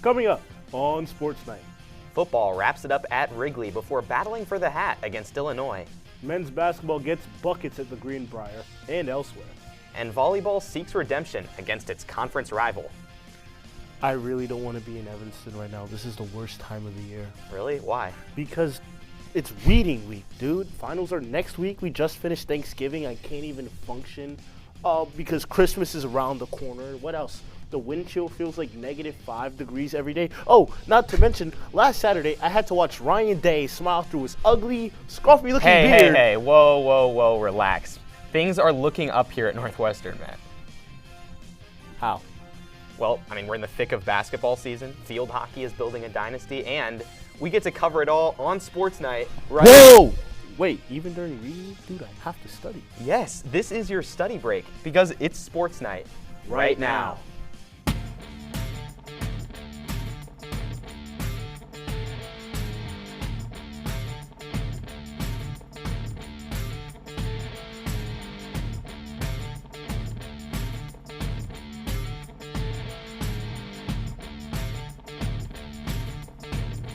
Coming up on Sports Night. Football wraps it up at Wrigley before battling for the hat against Illinois. Men's basketball gets buckets at the Greenbrier and elsewhere. And volleyball seeks redemption against its conference rival. I really don't want to be in Evanston right now. This is the worst time of the year. Really? Why? Because it's reading week, dude. Finals are next week. We just finished Thanksgiving. I can't even function because Christmas is around the corner. What else? The wind chill feels like -5 degrees every day. Oh, not to mention, last Saturday, I had to watch Ryan Day smile through his ugly, scruffy-looking beard. Hey, whoa, relax. Things are looking up here at Northwestern, Matt. How? Well, I mean, we're in the thick of basketball season. Field hockey is building a dynasty, and we get to cover it all on Sports Night. Right? Whoa! Wait, even during reading? Dude, I have to study. Yes, this is your study break because it's Sports Night right now.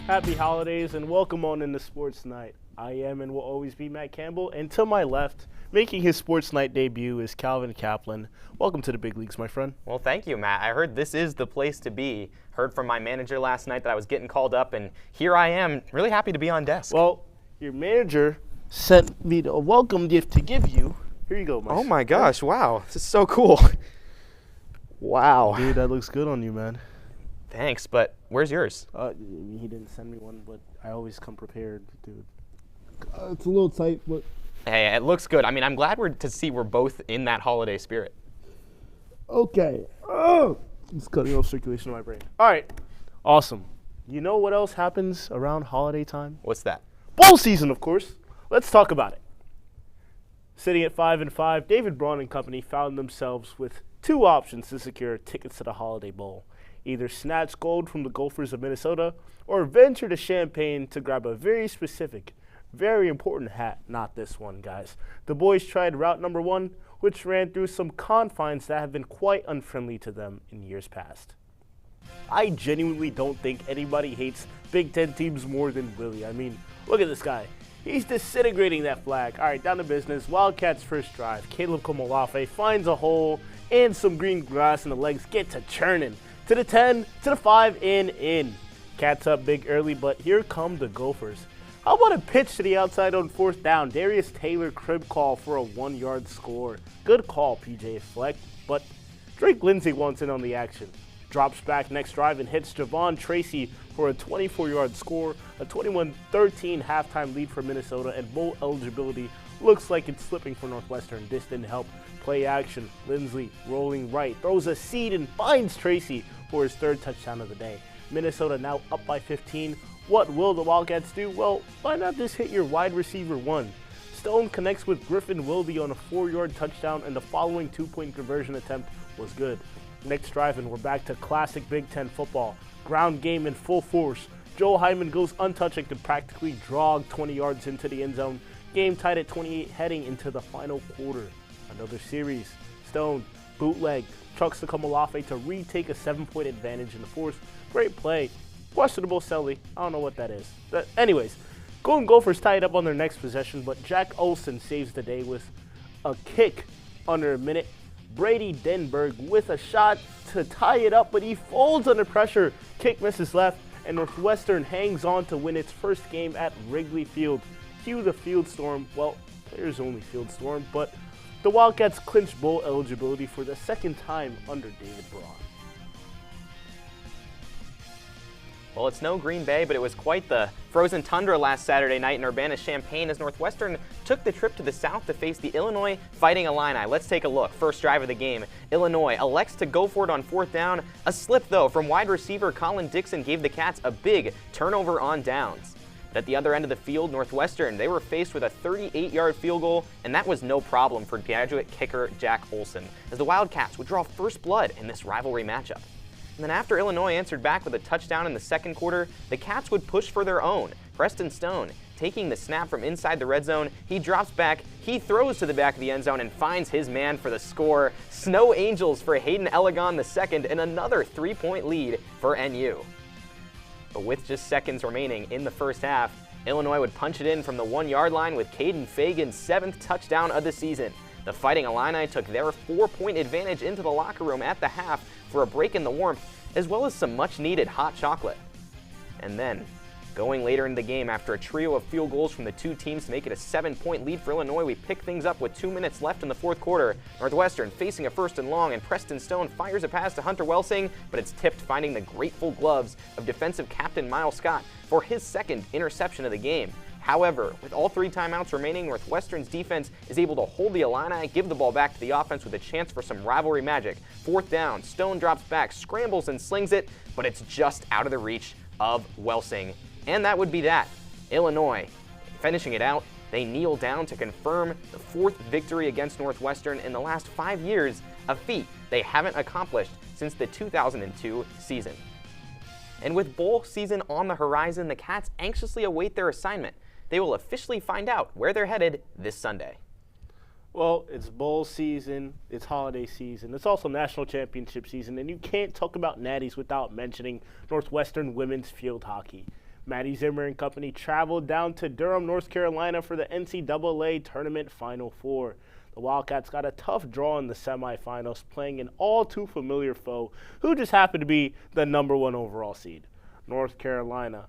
Happy holidays and welcome on into Sports Night. I am and will always be Matt Campbell, and to my left, making his Sports Night debut is Calvin Kaplan. Welcome to the big leagues, my friend. Well, thank you, Matt. I heard this is the place to be. Heard from my manager last night that I was getting called up, and here I am, really happy to be on desk. Well, your manager sent me a welcome gift to give you. Here you go, Oh my gosh, wow. This is so cool. Wow. Dude, that looks good on you, man. Thanks, but where's yours? He didn't send me one, but I always come prepared, dude. It's a little tight, but... Hey, it looks good. I mean, I'm glad we're both in that holiday spirit. Okay. Oh! It's cutting off circulation in my brain. All right. Awesome. You know what else happens around holiday time? What's that? Bowl season, of course. Let's talk about it. Sitting at 5-5, David Braun and company found themselves with two options to secure tickets to the Holiday Bowl. Either snatch gold from the Gophers of Minnesota or venture to Champaign to grab a very specific, very important hat. Not this one, guys. The boys tried route number one, which ran through some confines that have been quite unfriendly to them in years past. I genuinely don't think anybody hates Big Ten teams more than Willie. I mean, look at this guy. He's disintegrating that flag. All right, down to business. Wildcats' first drive. Caleb Komolafe finds a hole and some green grass, and the legs get to churning. To the 10, to the 5, and in. Cats up big early, but here come the Gophers. How about a pitch to the outside on fourth down? Darius Taylor crib call for a 1-yard score. Good call, PJ Fleck, but Drake Lindsay wants in on the action. Drops back next drive and hits Javon Tracy for a 24-yard score, a 21-13 halftime lead for Minnesota, and bowl eligibility looks like it's slipping for Northwestern. This didn't help. Play action. Lindsley rolling right, throws a seed and finds Tracy for his third touchdown of the day. Minnesota now up by 15. What will the Wildcats do? Well, why not just hit your wide receiver one? Stone connects with Griffin Wilde on a 4-yard touchdown, and the following 2-point conversion attempt was good. Next drive, and we're back to classic Big Ten football. Ground game in full force. Joe Hyman goes untouched and can practically jog 20 yards into the end zone. Game tied at 28 heading into the final quarter. Another series. Stone, bootleg, trucks to Komolafe to retake a 7-point advantage in the fourth. Great play. Questionable Selly. I don't know what that is. But anyways, Golden Gophers tied up on their next possession, but Jack Olson saves the day with a kick under a minute. Brady Denberg with a shot to tie it up, but he folds under pressure. Kick misses left, and Northwestern hangs on to win its first game at Wrigley Field. Cue the field storm. Well, players only field storm, but the Wildcats clinched bowl eligibility for the second time under David Braun. Well, it's no Green Bay, but it was quite the frozen tundra last Saturday night in Urbana-Champaign as Northwestern took the trip to the south to face the Illinois Fighting Illini. Let's take a look. First drive of the game, Illinois elects to go for it on fourth down. A slip, though, from wide receiver Colin Dixon gave the Cats a big turnover on downs. But at the other end of the field, Northwestern, they were faced with a 38-yard field goal, and that was no problem for graduate kicker Jack Olson, as the Wildcats would draw first blood in this rivalry matchup. And then after Illinois answered back with a touchdown in the second quarter, the Cats would push for their own. Preston Stone, taking the snap from inside the red zone, he drops back, he throws to the back of the end zone and finds his man for the score. Snow Angels for Hayden Elegon II, and another 3-point lead for NU. but with just seconds remaining in the first half, Illinois would punch it in from the 1-yard line with Caden Fagan's 7th touchdown of the season. The Fighting Illini took their 4-point advantage into the locker room at the half for a break in the warmth, as well as some much-needed hot chocolate. And then, going later in the game, after a trio of field goals from the two teams to make it a 7-point lead for Illinois, we pick things up with 2 minutes left in the fourth quarter. Northwestern facing a 1st and long, and Preston Stone fires a pass to Hunter Welsing, but it's tipped, finding the grateful gloves of defensive captain Miles Scott for his 2nd interception of the game. However, with all 3 timeouts remaining, Northwestern's defense is able to hold the Illini, give the ball back to the offense with a chance for some rivalry magic. 4th down, Stone drops back, scrambles and slings it, but it's just out of the reach of Welsing. And that would be that. Illinois, finishing it out, they kneel down to confirm the 4th victory against Northwestern in the last 5 years, a feat they haven't accomplished since the 2002 season. And with bowl season on the horizon, the Cats anxiously await their assignment. They will officially find out where they're headed this Sunday. Well, it's bowl season, it's holiday season, it's also national championship season, and you can't talk about Natties without mentioning Northwestern women's field hockey. Maddie Zimmer and company traveled down to Durham, North Carolina for the NCAA Tournament Final Four. The Wildcats got a tough draw in the semifinals, playing an all-too-familiar foe who just happened to be the #1 overall seed, North Carolina.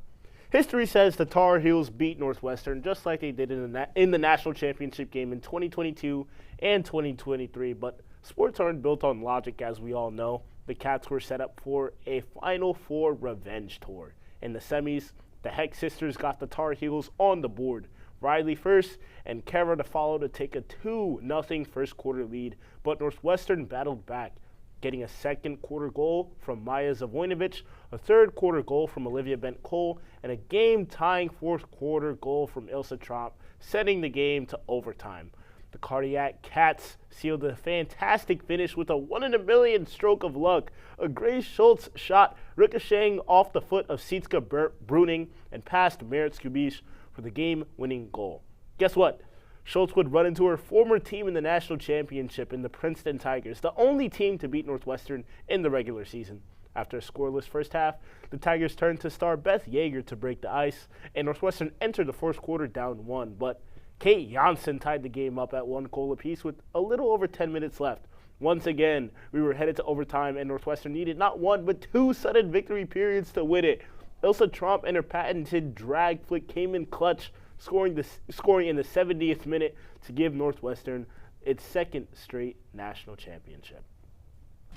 History says the Tar Heels beat Northwestern just like they did in the national championship game in 2022 and 2023, but sports aren't built on logic, as we all know. The Cats were set up for a Final Four revenge tour. In the semis, the Heck sisters got the Tar Heels on the board. Riley first and Kara to follow to take a 2-0 first quarter lead, but Northwestern battled back, getting a second quarter goal from Maya Zavoinovich, a third quarter goal from Olivia Bent-Cole, and a game-tying fourth quarter goal from Ilsa Tromp, setting the game to overtime. The Cardiac Cats sealed a fantastic finish with a 1-in-a-million stroke of luck. A Grace Schultz shot ricocheting off the foot of Sietske Bruning and past Merit Skubish for the game-winning goal. Guess what? Schultz would run into her former team in the national championship in the Princeton Tigers, the only team to beat Northwestern in the regular season. After a scoreless first half, the Tigers turned to star Beth Yeager to break the ice, and Northwestern entered the fourth quarter down 1. But Kate Janssen tied the game up at 1 goal apiece with a little over 10 minutes left. Once again, we were headed to overtime, and Northwestern needed not 1 but 2 sudden victory periods to win it. Ilsa Tromp and her patented drag flick came in clutch, scoring in the 70th minute to give Northwestern its 2nd straight national championship.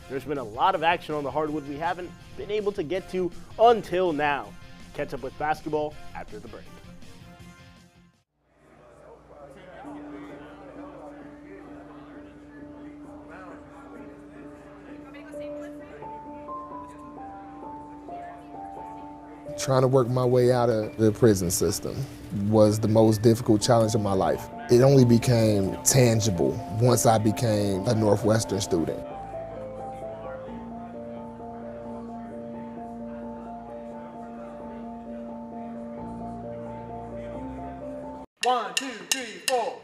There's been a lot of action on the hardwood we haven't been able to get to until now. Catch up with basketball after the break. Trying to work my way out of the prison system was the most difficult challenge of my life. It only became tangible once I became a Northwestern student. One, two, three, four.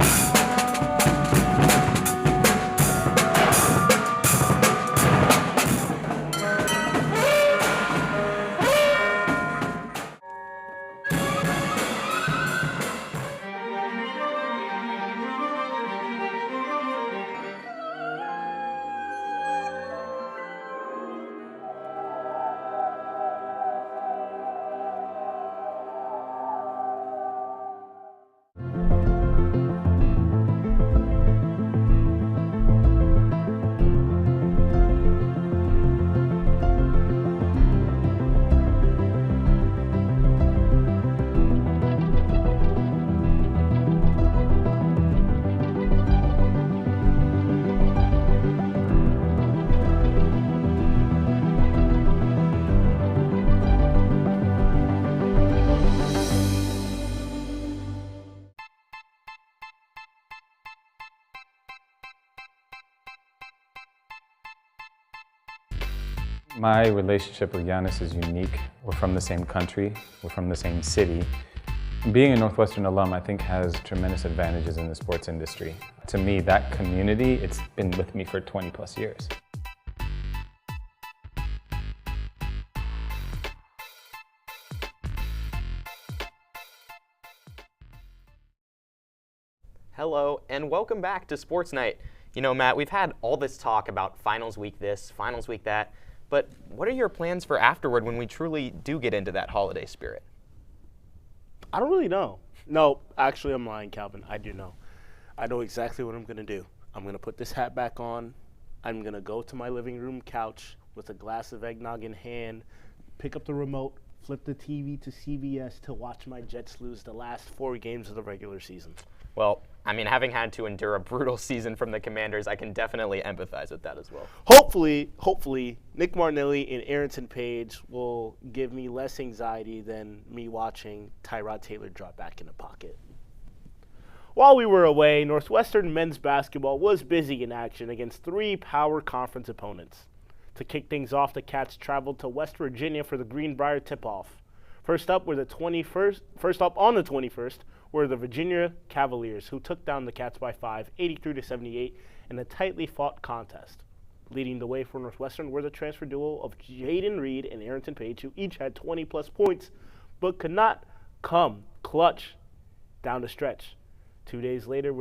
My relationship with Giannis is unique. We're from the same country, we're from the same city. Being a Northwestern alum, I think, has tremendous advantages in the sports industry. To me, that community, it's been with me for 20 plus years. Hello, and welcome back to Sports Night. You know, Matt, we've had all this talk about finals week this, finals week that, but what are your plans for afterward when we truly do get into that holiday spirit? I don't really know. No, actually, I'm lying, Calvin. I do know. I know exactly what I'm going to do. I'm going to put this hat back on. I'm going to go to my living room couch with a glass of eggnog in hand, pick up the remote, flip the TV to CBS to watch my Jets lose the last 4 games of the regular season. Well, I mean, having had to endure a brutal season from the Commanders, I can definitely empathize with that as well. Hopefully, Nick Martinelli and Arrington Page will give me less anxiety than me watching Tyrod Taylor drop back in the pocket. While we were away, Northwestern men's basketball was busy in action against 3 power conference opponents. To kick things off, the Cats traveled to West Virginia for the Greenbrier tip-off. First up on the 21st, were the Virginia Cavaliers, who took down the Cats by 5, 83-78, in a tightly fought contest. Leading the way for Northwestern were the transfer duo of Jaden Reed and Arrington Page, who each had 20-plus points, but could not come clutch down the stretch. 2 days later,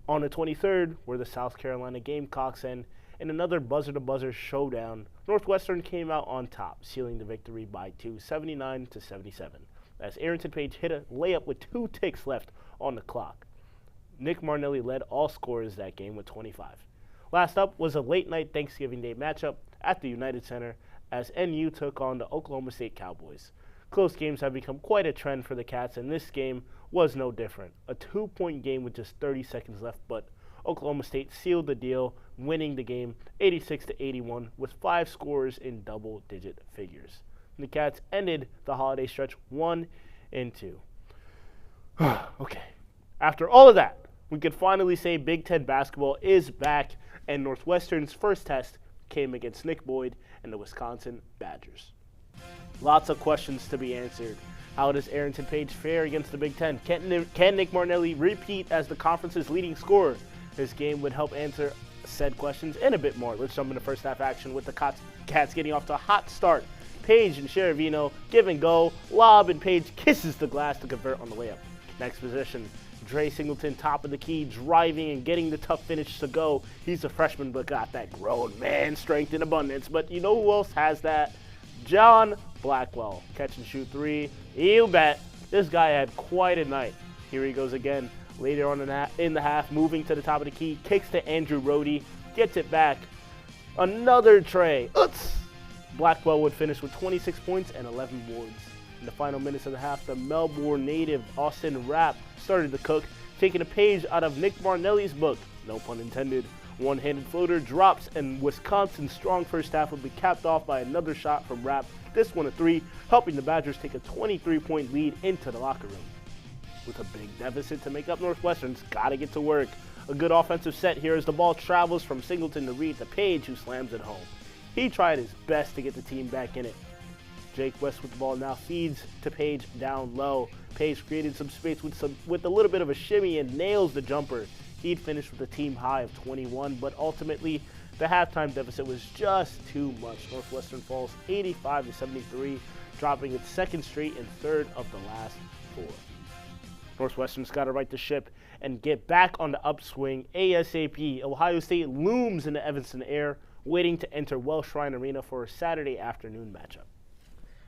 on the 23rd, were the South Carolina Gamecocks, and in another buzzer-to-buzzer showdown, Northwestern came out on top, sealing the victory by 2, 79-77. As Arrington Page hit a layup with 2 ticks left on the clock. Nick Martinelli led all scorers that game with 25. Last up was a late-night Thanksgiving Day matchup at the United Center as NU took on the Oklahoma State Cowboys. Close games have become quite a trend for the Cats, and this game was no different. A 2-point game with just 30 seconds left, but Oklahoma State sealed the deal, winning the game 86-81 with 5 scorers in double-digit figures. The Cats ended the holiday stretch 1-2. Okay. After all of that, we can finally say Big Ten basketball is back, and Northwestern's first test came against Nick Boyd and the Wisconsin Badgers. Lots of questions to be answered. How does Arrington Page fare against the Big Ten? Can Nick Martinelli repeat as the conference's leading scorer? This game would help answer said questions and a bit more. Let's jump into first half action with the Cats getting off to a hot start. Page and Sheravino give and go. Lob and Page kisses the glass to convert on the layup. Next possession, Dre Singleton top of the key, driving and getting the tough finish to go. He's a freshman but got that grown man strength in abundance. But you know who else has that? John Blackwell. Catch and shoot 3. You bet. This guy had quite a night. Here he goes again. Later on in the half, moving to the top of the key, kicks to Andrew Rohde, gets it back. Another tray. Blackwell would finish with 26 points and 11 boards. In the final minutes of the half, the Melbourne native Austin Rapp started to cook, taking a page out of Nick Martinelli's book. No pun intended. One-handed floater drops, and Wisconsin's strong first half would be capped off by another shot from Rapp, this one a 3, helping the Badgers take a 23-point lead into the locker room. With a big deficit to make up, Northwestern's got to get to work. A good offensive set here as the ball travels from Singleton to Reed to Page, who slams it home. He tried his best to get the team back in it. Jake West with the ball now feeds to Page down low. Page created some space with a little bit of a shimmy and nails the jumper. He'd finished with a team high of 21, but ultimately the halftime deficit was just too much. Northwestern falls 85-73, dropping its second straight and third of the last 4. Northwestern's got to right the ship and get back on the upswing ASAP. Ohio State looms in the Evanston air, waiting to enter Welsh Shrine Arena for a Saturday afternoon matchup.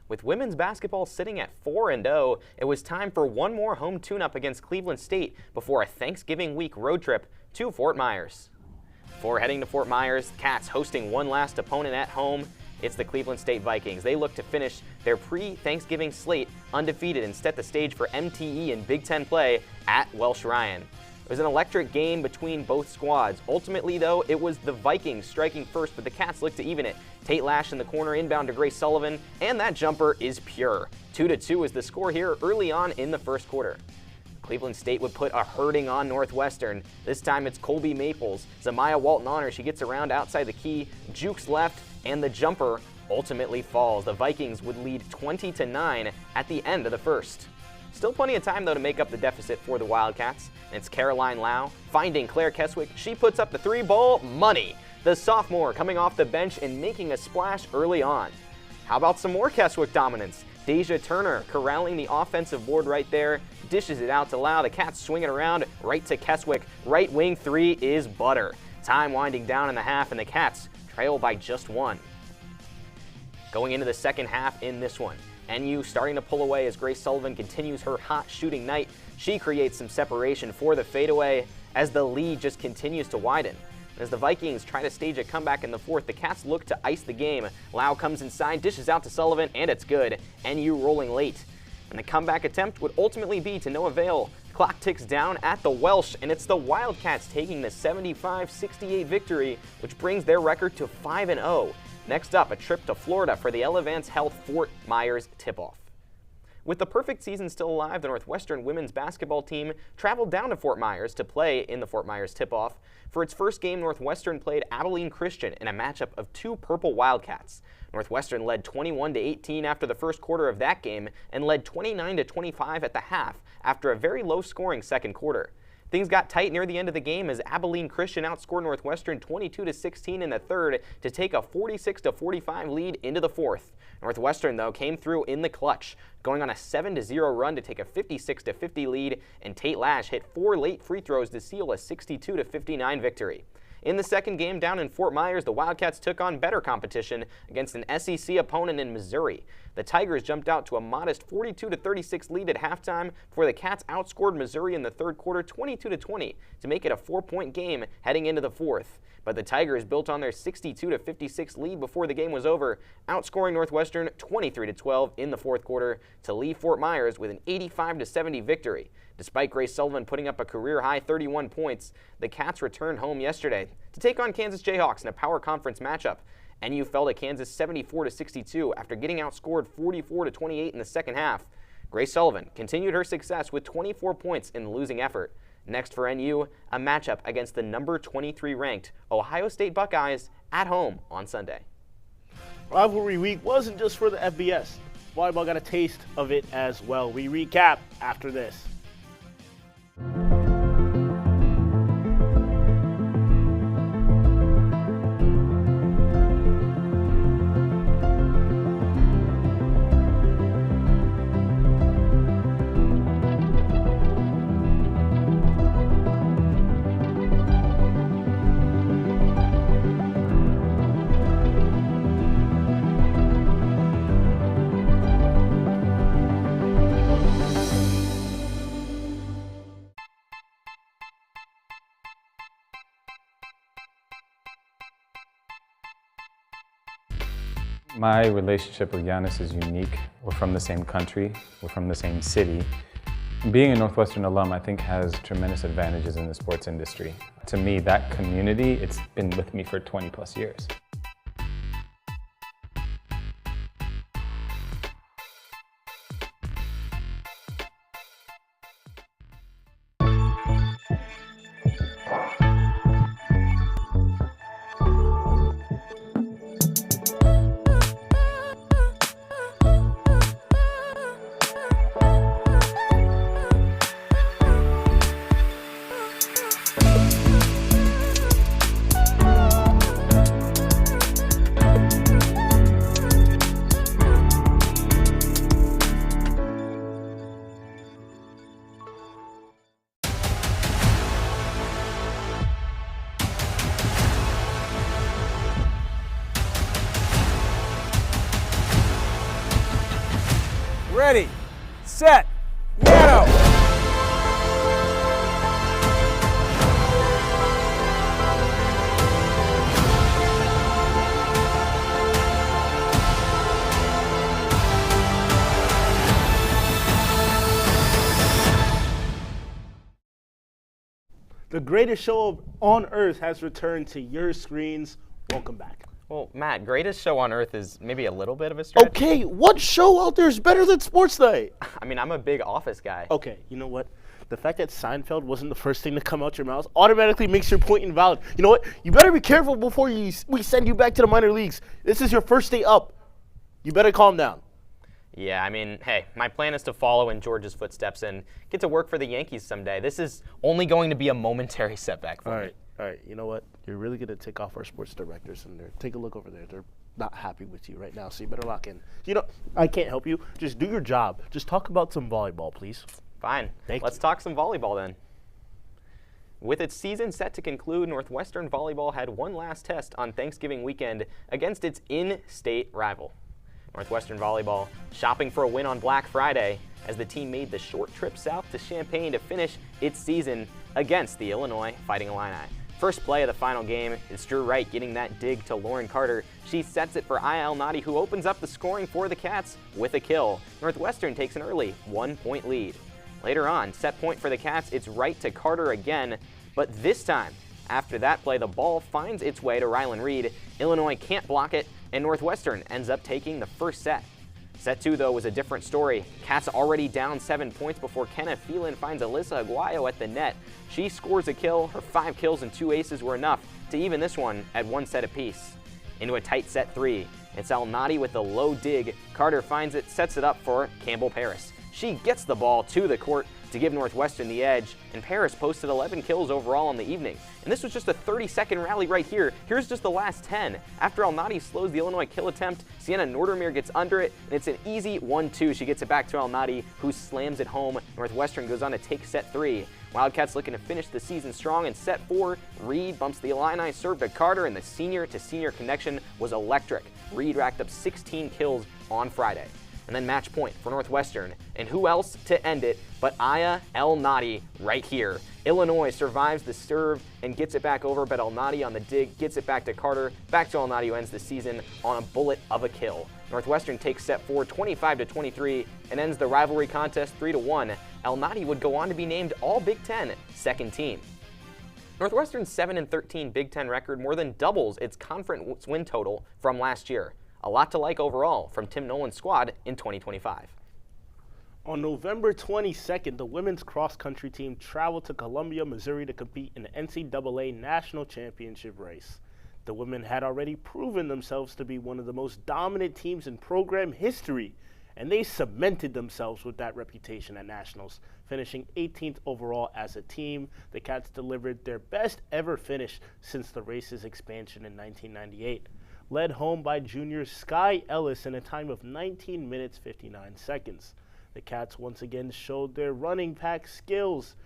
With women's basketball sitting at 4-0, it was time for one more home tune-up against Cleveland State before a Thanksgiving week road trip to Fort Myers. Before heading to Fort Myers, the Cats hosting one last opponent at home. It's the Cleveland State Vikings. They look to finish their pre-Thanksgiving slate undefeated and set the stage for MTE in Big Ten play at Welsh Ryan. It was an electric game between both squads. Ultimately, though, it was the Vikings striking first, but the Cats looked to even it. Tate Lash in the corner, inbound to Grace Sullivan, and that jumper is pure. 2-2 is the score here early on in the first quarter. Cleveland State would put a hurting on Northwestern. This time it's Colby Maples. Zamaya Walton Honor, she gets around outside the key, jukes left, and the jumper ultimately falls. The Vikings would lead 20-9 at the end of the first. Still plenty of time, though, to make up the deficit for the Wildcats. And it's Caroline Lau finding Claire Keswick. She puts up the 3-ball money. The sophomore coming off the bench and making a splash early on. How about some more Keswick dominance? Deja Turner corralling the offensive board right there, dishes it out to Lau. The Cats swing it around right to Keswick. Right wing three is butter. Time winding down in the half, and the Cats trail by just one. Going into the second half in this one, NU starting to pull away as Grace Sullivan continues her hot shooting night. She creates some separation for the fadeaway as the lead just continues to widen. As the Vikings try to stage a comeback in the fourth, the Cats look to ice the game. Lau comes inside, dishes out to Sullivan, and it's good. NU rolling late. And the comeback attempt would ultimately be to no avail. Clock ticks down at the Welsh, and it's the Wildcats taking the 75-68 victory, which brings their record to 5-0. Next up, a trip to Florida for the Elevance Health Fort Myers tip-off. With the perfect season still alive, the Northwestern women's basketball team traveled down to Fort Myers to play in the Fort Myers tip-off. For its first game, Northwestern played Abilene Christian in a matchup of two Purple Wildcats. Northwestern led 21-18 after the first quarter of that game and led 29-25 at the half after a very low-scoring second quarter. Things got tight near the end of the game as Abilene Christian outscored Northwestern 22-16 in the third to take a 46-45 lead into the fourth. Northwestern, though, came through in the clutch, going on a 7-0 run to take a 56-50 lead, and Tate Lash hit 4 late free throws to seal a 62-59 victory. In the second game down in Fort Myers, the Wildcats took on better competition against an SEC opponent in Missouri. The Tigers jumped out to a modest 42-36 lead at halftime before the Cats outscored Missouri in the third quarter 22-20 to make it a 4-point game heading into the fourth. But the Tigers built on their 62-56 lead before the game was over, outscoring Northwestern 23-12 in the fourth quarter to leave Fort Myers with an 85-70 victory. Despite Grace Sullivan putting up a career-high 31 points, the Cats returned home yesterday to take on Kansas Jayhawks in a Power Conference matchup. NU fell to Kansas 74-62 after getting outscored 44-28 in the second half. Grace Sullivan continued her success with 24 points in the losing effort. Next for NU, a matchup against the number 23 ranked Ohio State Buckeyes at home on Sunday. Rivalry week wasn't just for the FBS. Volleyball got a taste of it as well. We recap after this. My relationship with Giannis is unique. We're from the same country, we're from the same city. Being a Northwestern alum, I think, has tremendous advantages in the sports industry. To me, that community, it's been with me for 20 plus years. Ready, set, go! The greatest show on earth has returned to your screens. Welcome back. Well, Matt, greatest show on earth is maybe a little bit of a stretch. Okay, what show out there is better than SportsNight? I mean, I'm a big Office guy. Okay, you know what? The fact that Seinfeld wasn't the first thing to come out your mouth automatically makes your point invalid. You know what? You better be careful before we send you back to the minor leagues. This is your first day up. You better calm down. Yeah, I mean, hey, my plan is to follow in George's footsteps and get to work for the Yankees someday. This is only going to be a momentary setback for me. All right, you know what? You're really going to take off our sports directors in there. Take a look over there. They're not happy with you right now, so you better lock in. You know, I can't help you. Just do your job. Just talk about some volleyball, please. Fine. Thank Let's you. talk some volleyball then. With its season set to conclude, Northwestern Volleyball had one last test on Thanksgiving weekend against its in-state rival. Northwestern Volleyball shopping for a win on Black Friday as the team made the short trip south to Champaign to finish its season against the Illinois Fighting Illini. First play of the final game is Drew Wright getting that dig to Lauren Carter. She sets it for Aya El-Nadi, who opens up the scoring for the Cats with a kill. Northwestern takes an early 1-point lead. Later on, set point for the Cats, it's Wright to Carter again, but this time, after that play, the ball finds its way to Rylan Reed. Illinois can't block it, and Northwestern ends up taking the first set. Set 2, though, was a different story. Cats already down 7 points before Kenna Phelan finds Alyssa Aguayo at the net. She scores a kill. Her 5 kills and 2 aces were enough to even this one at 1 set apiece. Into a tight set 3. It's El-Nadi with the low dig. Carter finds it, sets it up for Campbell Paris. She gets the ball to the court to give Northwestern the edge, and Paris posted 11 kills overall on the evening. And this was just a 30-second rally right here. Here's just the last 10. After El-Nadi slows the Illinois kill attempt, Sienna Nordermeer gets under it, and it's an easy 1-2. She gets it back to El-Nadi, who slams it home. Northwestern goes on to take set 3. Wildcats looking to finish the season strong in set 4. Reed bumps the Illini serve to Carter, and the senior-to-senior connection was electric. Reed racked up 16 kills on Friday. And then match point for Northwestern. And who else to end it but Aya El-Nadi right here. Illinois survives the serve and gets it back over, but El-Nadi on the dig gets it back to Carter. Back to El-Nadi, who ends the season on a bullet of a kill. Northwestern takes set 4, 25-23, and ends the rivalry contest 3-1. El-Nadi would go on to be named All-Big Ten second team. Northwestern's 7-13 Big Ten record more than doubles its conference win total from last year. A lot to like overall from Tim Nolan's squad in 2025. On November 22nd, the women's cross-country team traveled to Columbia, Missouri to compete in the NCAA National Championship race. The women had already proven themselves to be one of the most dominant teams in program history, and they cemented themselves with that reputation at Nationals, finishing 18th overall as a team. The Cats delivered their best ever finish since the race's expansion in 1998. Led home by junior Sky Ellis in a time of 19 minutes 59 seconds. The Cats once again showed their running pack skills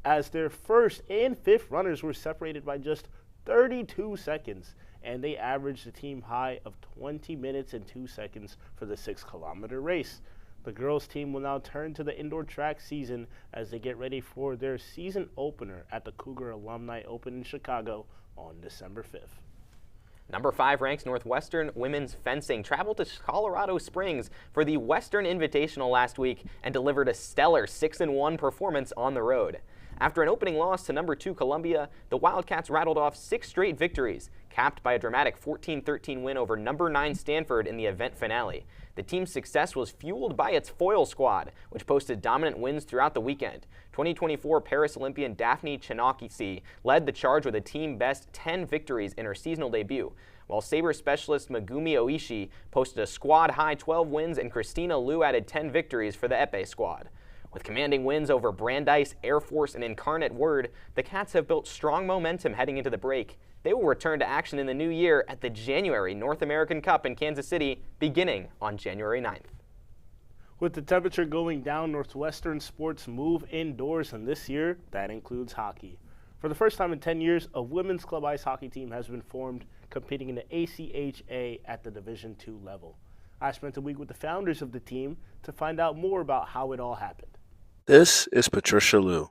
as their first and fifth runners were separated by just 32 seconds, and they averaged a team high of 20 minutes and 2 seconds for the 6-kilometer race. The girls' team will now turn to the indoor track season as they get ready for their season opener at the Cougar Alumni Open in Chicago on December 5th. Number 5 ranks Northwestern women's fencing traveled to Colorado Springs for the Western Invitational last week and delivered a stellar 6-1 performance on the road. After an opening loss to number 2 Columbia, the Wildcats rattled off 6 straight victories, capped by a dramatic 14-13 win over number 9 Stanford in the event finale. The team's success was fueled by its foil squad, which posted dominant wins throughout the weekend. 2024 Paris Olympian Daphne Chinakisi led the charge with a team-best 10 victories in her seasonal debut, while Sabre specialist Megumi Oishi posted a squad-high 12 wins and Christina Liu added 10 victories for the Epee squad. With commanding wins over Brandeis, Air Force, and Incarnate Word, the Cats have built strong momentum heading into the break. They will return to action in the new year at the January North American Cup in Kansas City, beginning on January 9th. With the temperature going down, Northwestern sports move indoors, and this year, that includes hockey. For the first time in 10 years, a women's club ice hockey team has been formed, competing in the ACHA at the Division II level. I spent a week with the founders of the team to find out more about how it all happened. This is Patricia Liu,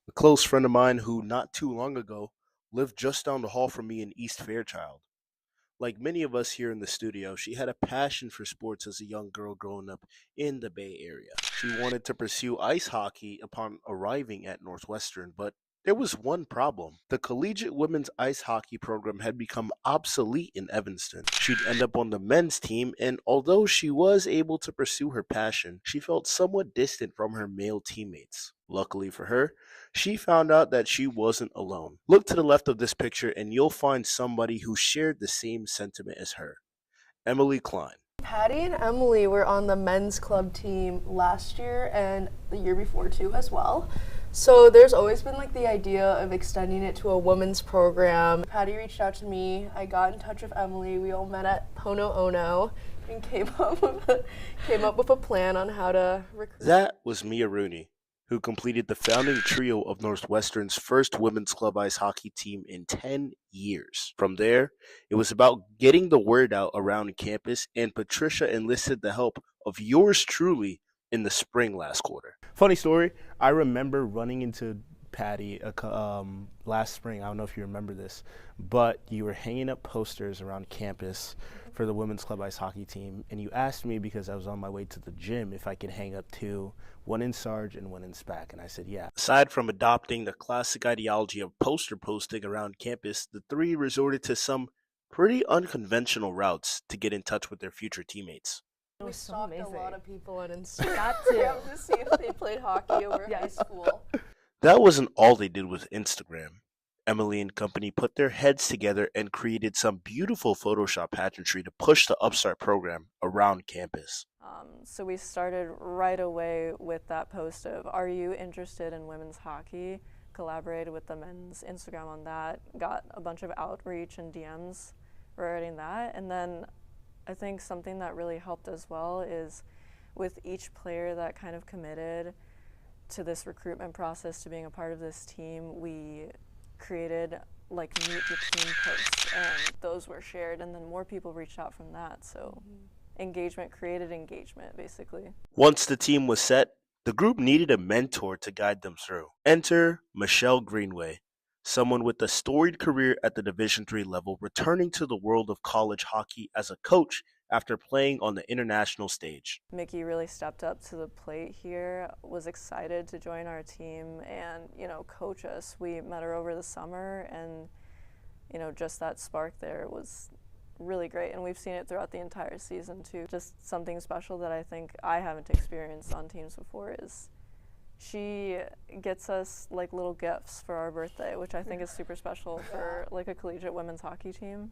a close friend of mine who not too long ago lived just down the hall from me in East Fairchild. Like many of us here in the studio, she had a passion for sports as a young girl growing up in the Bay Area. She wanted to pursue ice hockey upon arriving at Northwestern, but there was one problem. The collegiate women's ice hockey program had become obsolete in Evanston. She'd end up on the men's team, and although she was able to pursue her passion, she felt somewhat distant from her male teammates. Luckily for her, she found out that she wasn't alone. Look to the left of this picture and you'll find somebody who shared the same sentiment as her. Emily Klein. Patty and Emily were on the men's club team last year and the year before too as well. So there's always been like the idea of extending it to a women's program. Patty reached out to me, I got in touch with Emily, we all met at Pono Ono and came up with a plan on how to recruit. That was Mia Rooney, who completed the founding trio of Northwestern's first women's club ice hockey team in 10 years. From there, it was about getting the word out around campus, and Patricia enlisted the help of yours truly in the spring last quarter. Funny story, I remember running into Patty last spring. I don't know if you remember this, but you were hanging up posters around campus for the women's club ice hockey team, and you asked me, because I was on my way to the gym, if I could hang up two, one in Sarge and one in SPAC, and I said yeah. Aside from adopting the classic ideology of poster posting around campus, the three resorted to some pretty unconventional routes to get in touch with their future teammates. We stalked a lot of people on Instagram to see if they played hockey over high school. That wasn't all they did with Instagram. Emily and company put their heads together and created some beautiful Photoshop pageantry to push the Upstart program around campus. So we started right away with that post of, are you interested in women's hockey? Collaborated with the men's Instagram on that, got a bunch of outreach and DMs regarding that. And then I think something that really helped as well is with each player that kind of committed to this recruitment process, to being a part of this team, we created like meet the team posts, and those were shared, and then more people reached out from that. So engagement created engagement, basically. Once the team was set, the group needed a mentor to guide them through. Enter Michelle Greenway, someone with a storied career at the Division III level, returning to the world of college hockey as a coach after playing on the international stage. Mickey really stepped up to the plate here, was excited to join our team and, coach us. We met her over the summer, and, just that spark there was really great. And we've seen it throughout the entire season too. Just something special that I think I haven't experienced on teams before is she gets us like little gifts for our birthday, which I think is super special for like a collegiate women's hockey team.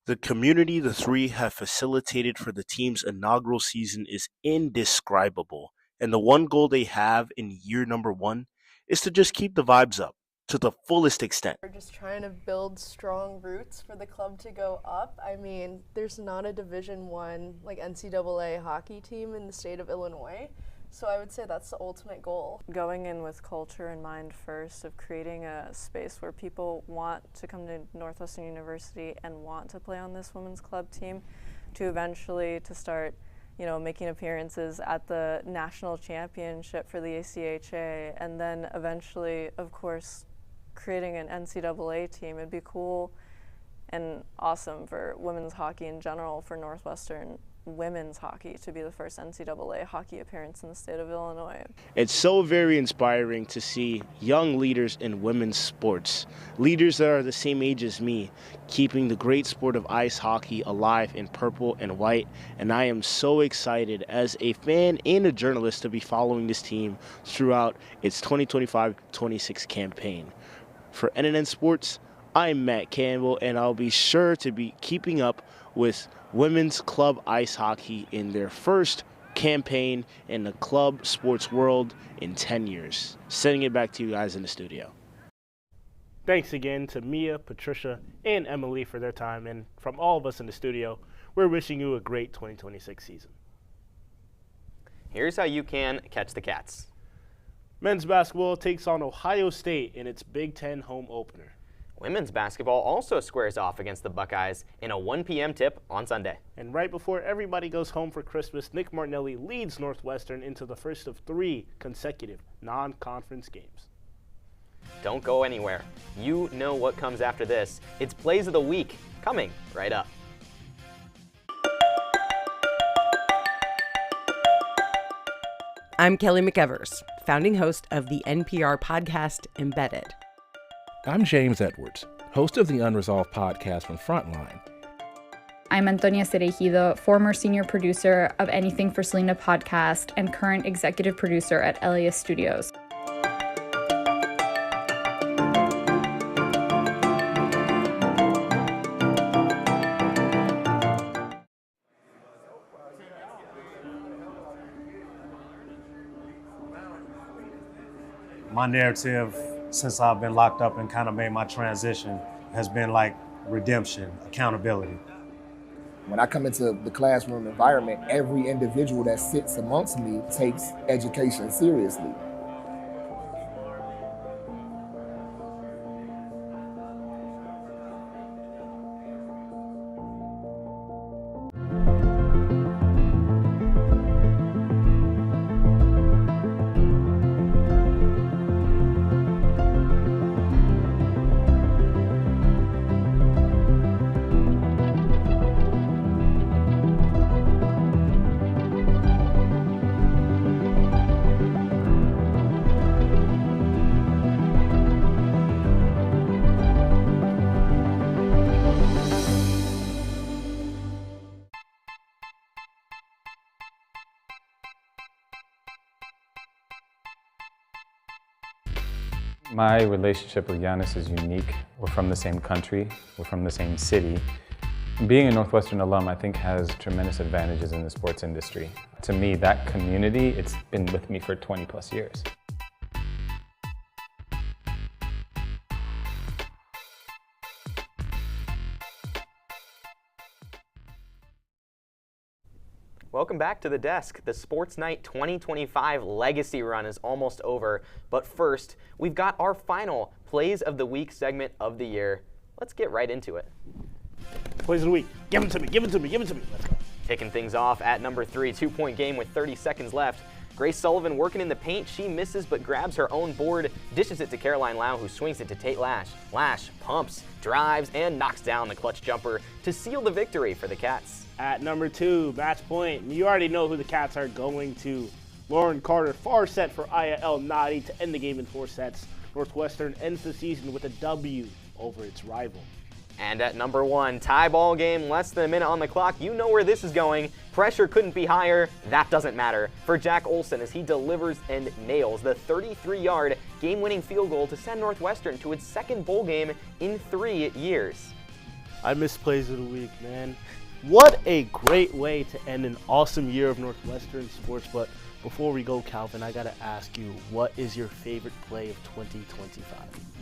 The community the three have facilitated for the team's inaugural season is indescribable, and the one goal they have in year number 1 is to just keep the vibes up to the fullest extent. We're just trying to build strong roots for the club to go up. I mean, there's not a Division I, like NCAA hockey team in the state of Illinois. So I would say that's the ultimate goal. Going in with culture in mind first, of creating a space where people want to come to Northwestern University and want to play on this women's club team, to eventually to start, making appearances at the national championship for the ACHA, and then eventually, of course, creating an NCAA team. It'd be cool and awesome for women's hockey in general, for Northwestern women's hockey to be the first NCAA hockey appearance in the state of Illinois. It's so very inspiring to see young leaders in women's sports, leaders that are the same age as me, keeping the great sport of ice hockey alive in purple and white. And I am so excited as a fan and a journalist to be following this team throughout its 2025-26 campaign. For NNN Sports, I'm Matt Campbell, and I'll be sure to be keeping up with women's club ice hockey in their first campaign in the club sports world in 10 years. Sending it back to you guys in the studio. Thanks again to Mia, Patricia, and Emily for their time, and from all of us in the studio, we're wishing you a great 2026 season. Here's how you can catch the Cats. Men's basketball takes on Ohio State in its Big Ten home opener. Women's basketball also squares off against the Buckeyes in a 1 p.m. tip on Sunday. And right before everybody goes home for Christmas, Nick Martinelli leads Northwestern into the first of 3 consecutive non-conference games. Don't go anywhere. You know what comes after this. It's Plays of the Week, coming right up. I'm Kelly McEvers, founding host of the NPR podcast Embedded. I'm James Edwards, host of the Unresolved podcast from Frontline. I'm Antonia Cereijido, former senior producer of Anything for Selena podcast and current executive producer at Elias Studios. My narrative, since I've been locked up and kind of made my transition, has been like redemption, accountability. When I come into the classroom environment, every individual that sits amongst me takes education seriously. My relationship with Giannis is unique. We're from the same country, we're from the same city. Being a Northwestern alum, I think, has tremendous advantages in the sports industry. To me, that community, it's been with me for 20 plus years. Welcome back to the desk. The Sports Night 2025 Legacy Run is almost over, but first, we've got our final Plays of the Week segment of the year. Let's get right into it. Plays of the Week. Give them to me, give them to me, give them to me. Let's go. Kicking things off at number 3, 2-point game with 30 seconds left. Grace Sullivan working in the paint. She misses but grabs her own board, dishes it to Caroline Lau, who swings it to Tate Lash. Lash pumps, drives, and knocks down the clutch jumper to seal the victory for the Cats. At number 2, match point. You already know who the Cats are going to. Lauren Carter, far set for Aya El Nadi to end the game in 4 sets. Northwestern ends the season with a W over its rival. And at number 1, tie ball game, less than a minute on the clock. You know where this is going. Pressure couldn't be higher. That doesn't matter for Jack Olson as he delivers and nails the 33-yard game-winning field goal to send Northwestern to its second bowl game in 3 years. I miss Plays of the Week, man. What a great way to end an awesome year of Northwestern sports. But before we go, Calvin, I got to ask you, what is your favorite play of 2025?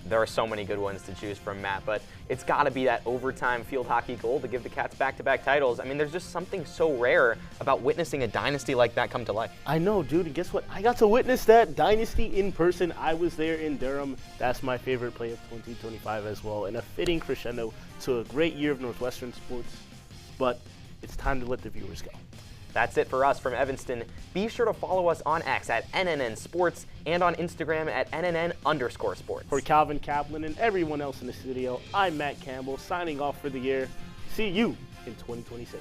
There are so many good ones to choose from, Matt, but it's got to be that overtime field hockey goal to give the Cats back-to-back titles. I mean, there's just something so rare about witnessing a dynasty like that come to life. I know, dude, and guess what? I got to witness that dynasty in person. I was there in Durham. That's my favorite play of 2025 as well, and a fitting crescendo to a great year of Northwestern sports. But it's time to let the viewers go. That's it for us from Evanston. Be sure to follow us on X at NNN Sports and on Instagram at NNN_sports. For Calvin Kaplan and everyone else in the studio, I'm Matt Campbell signing off for the year. See you in 2026.